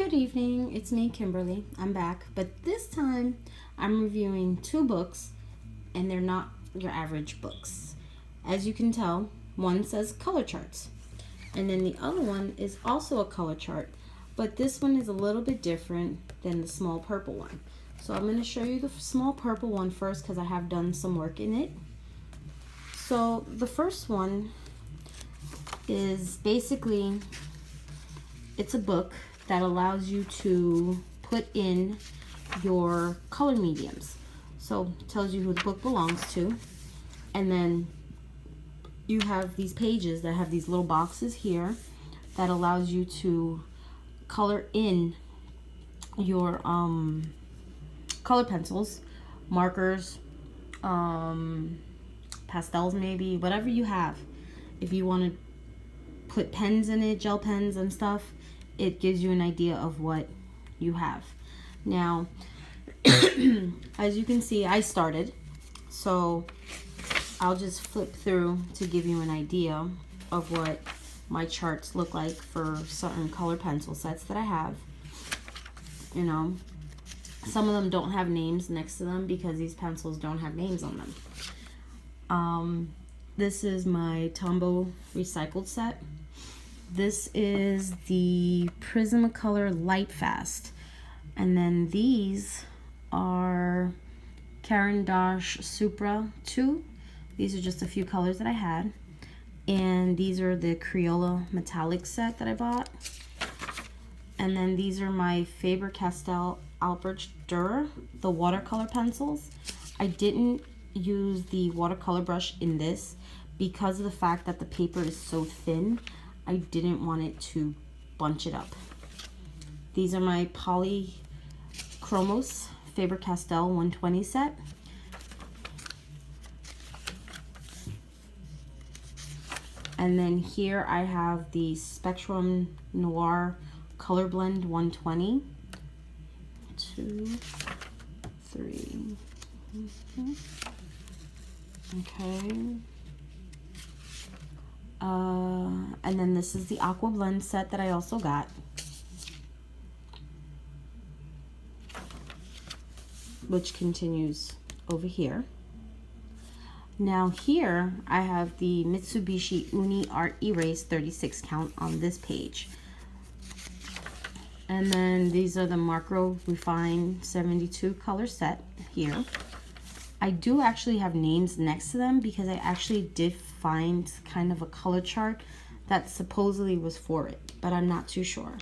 Good evening, it's me, Kimberly. I'm back, but this time I'm reviewing two books, and they're not your average books. As you can tell, one says color charts, and then the other one is also a color chart, but this one is a little bit different than the small purple one. So I'm going to show you the small purple one first because I have done some work in it. So the first one is basically, it's a book that allows you to put in your color mediums. So it tells you who the book belongs to, and then you have these pages that have these little boxes here that allows you to color in your color pencils, markers, pastels, maybe whatever you have. If you want to put pens in it, gel pens and stuff, it gives you an idea of what you have. Now, as you can see, I started, so I'll just flip through to give you an idea of what my charts look like for certain color pencil sets that I have. You know, some of them don't have names next to them because these pencils don't have names on them. This is my Tombow recycled set. This is the Prismacolor Light Fast. And then these are Caran d'Ache Supra 2. These are just a few colors that I had. And these are the Crayola Metallic set that I bought. And then these are my Faber-Castell Albrecht Dürer, the watercolor pencils. I didn't use the watercolor brush in this because of the fact that the paper is so thin. I didn't want it to bunch it up. These are my Polychromos Faber-Castell 120 set. And then here I have the Spectrum Noir Color Blend 120. 2, 3. Okay. And then this is the Aqua Blend set that I also got. Which continues over here. Now here I have the Mitsubishi Uni Art Erase 36 count on this page. And then these are the Macro Refine 72 color set here. I do actually have names next to them because I actually did find kind of a color chart that supposedly was for it, but I'm not too sure.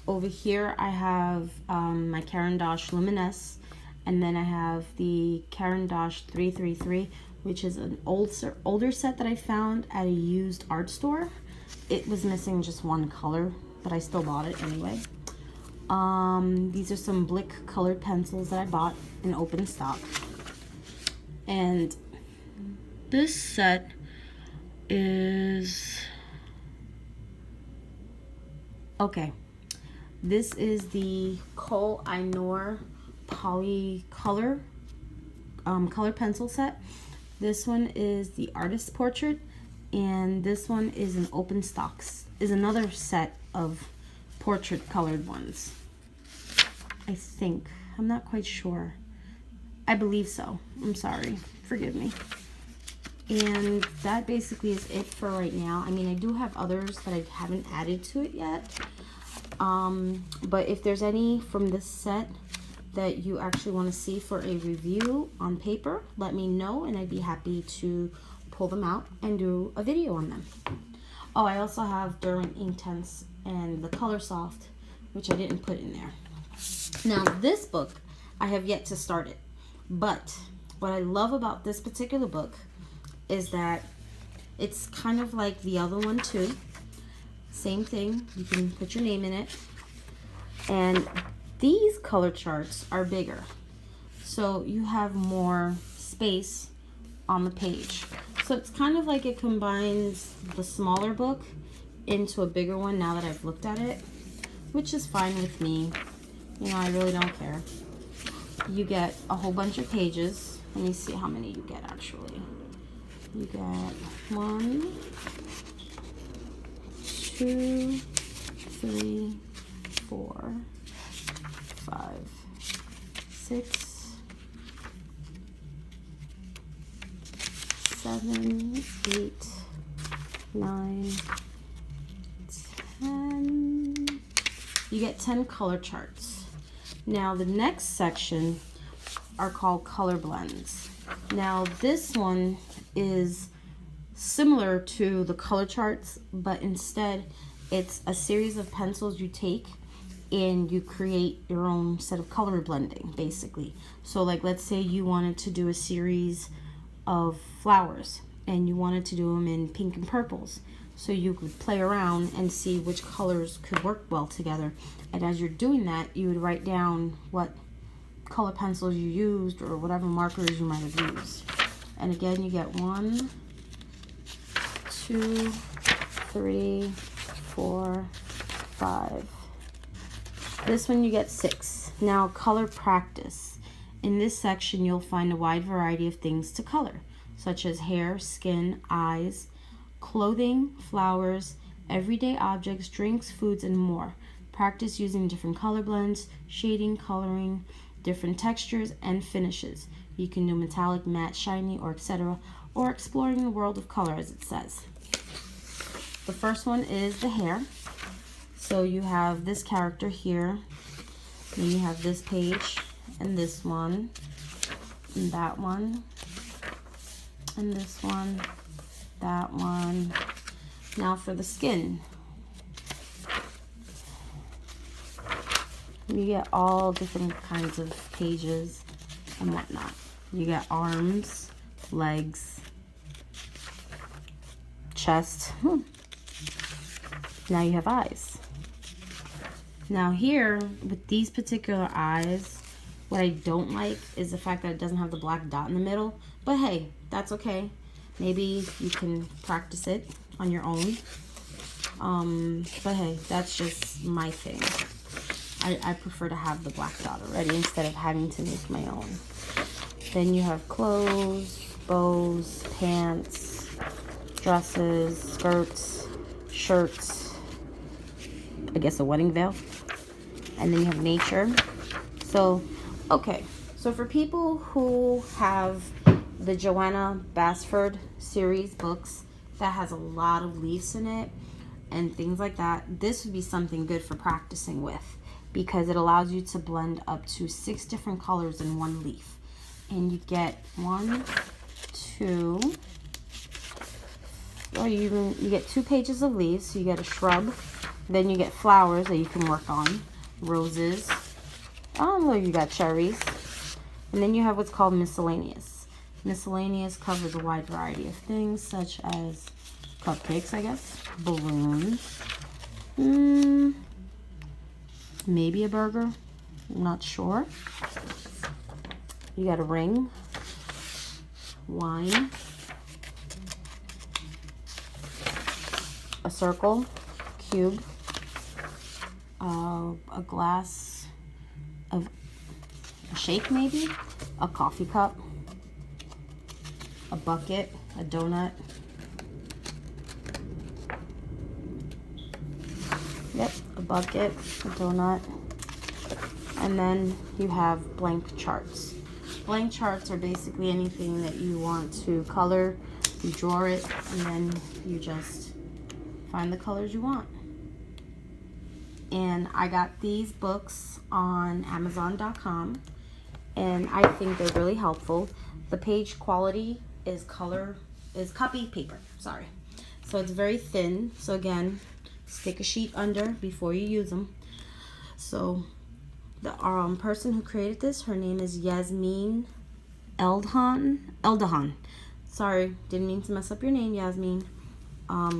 Over here I have my Caran d'Ache Luminous, and then I have the Caran d'Ache 333, which is an older set that I found at a used art store. It was missing just one color, but I still bought it anyway. These are some Blick colored pencils that I bought in open stock. And this set is... okay. This is the Koh-i-Noor Polycolor color pencil set. This one is the Artist's Portrait, and this one is an open stocks, is another set of portrait colored ones. I think. I'm not quite sure. I believe so. I'm sorry. Forgive me. And that basically is it for right now. I mean, I do have others that I haven't added to it yet. But if there's any from this set that you actually want to see for a review on paper, let me know and I'd be happy to pull them out and do a video on them. Oh, I also have Derwent Inktense and the Color Soft, which I didn't put in there. Now this book, I have yet to start it, but what I love about this particular book is that it's kind of like the other one too. Same thing, you can put your name in it, and these color charts are bigger, so you have more space on the page. So it's kind of like it combines the smaller book into a bigger one now that I've looked at it, which is fine with me. You know, I really don't care. You get a whole bunch of pages. Let me see how many you get actually. You get 1, 2, 3, 4, 5, 6, 7, 8, 9, 10. You get 10 color charts. Now the next section are called color blends. Now this one is similar to the color charts, but instead it's a series of pencils you take and you create your own set of color blending, basically. So like, let's say you wanted to do a series of flowers and you wanted to do them in pink and purples, so you could play around and see which colors could work well together. And as you're doing that, you would write down what color pencils you used or whatever markers you might have used. And again, you get 1, 2, 3, 4, 5. This one you get 6. Now, color practice. In this section, you'll find a wide variety of things to color, such as hair, skin, eyes, clothing, flowers, everyday objects, drinks, foods, and more. Practice using different color blends, shading, coloring, different textures, and finishes. You can do metallic, matte, shiny, or etc., or exploring the world of color, as it says. The first one is the hair. So you have this character here, then you have this page, and this one, and that one, and this one, that one. Now for the skin, you get all different kinds of pages and whatnot. You get arms, legs, chest. Now you have eyes. Now here, with these particular eyes, what I don't like is the fact that it doesn't have the black dot in the middle. But hey, that's okay. Maybe you can practice it on your own. But hey, that's just my thing. I prefer to have the black dot already instead of having to make my own. Then you have clothes, bows, pants, dresses, skirts, shirts, I guess a wedding veil. And then you have nature. So, okay. So for people who have the Joanna Basford series books that has a lot of leaves in it and things like that, this would be something good for practicing with, because it allows you to blend up to 6 different colors in one leaf. And you get 1, 2, or you get 2 pages of leaves. So you get a shrub, then you get flowers that you can work on, roses, oh, you got cherries, and then you have what's called miscellaneous. Miscellaneous covers a wide variety of things, such as cupcakes, I guess, balloons, maybe a burger, I'm not sure. You got a ring, wine, a circle, cube, a glass of a shake, maybe, a coffee cup, a bucket, a donut. Yep, a bucket, a donut. And then you have blank charts. Blank charts are basically anything that you want to color. You draw it, and then you just find the colors you want. And I got these books on Amazon.com, and I think they're really helpful. The page quality is copy paper, sorry. So it's very thin. So again, stick a sheet under before you use them. So the person who created this, her name is Yasmeen Eldahan. Sorry, didn't mean to mess up your name, Yasmeen.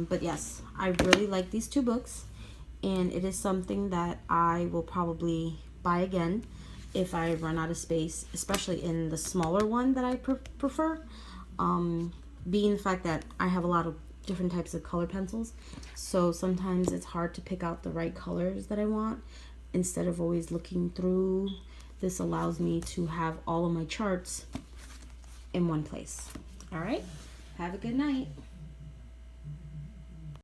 But yes, I really like these 2 books, and it is something that I will probably buy again if I run out of space, especially in the smaller one that I prefer. Being the fact that I have a lot of different types of color pencils, so sometimes it's hard to pick out the right colors that I want. Instead of always looking through, this allows me to have all of my charts in one place. All right, have a good night.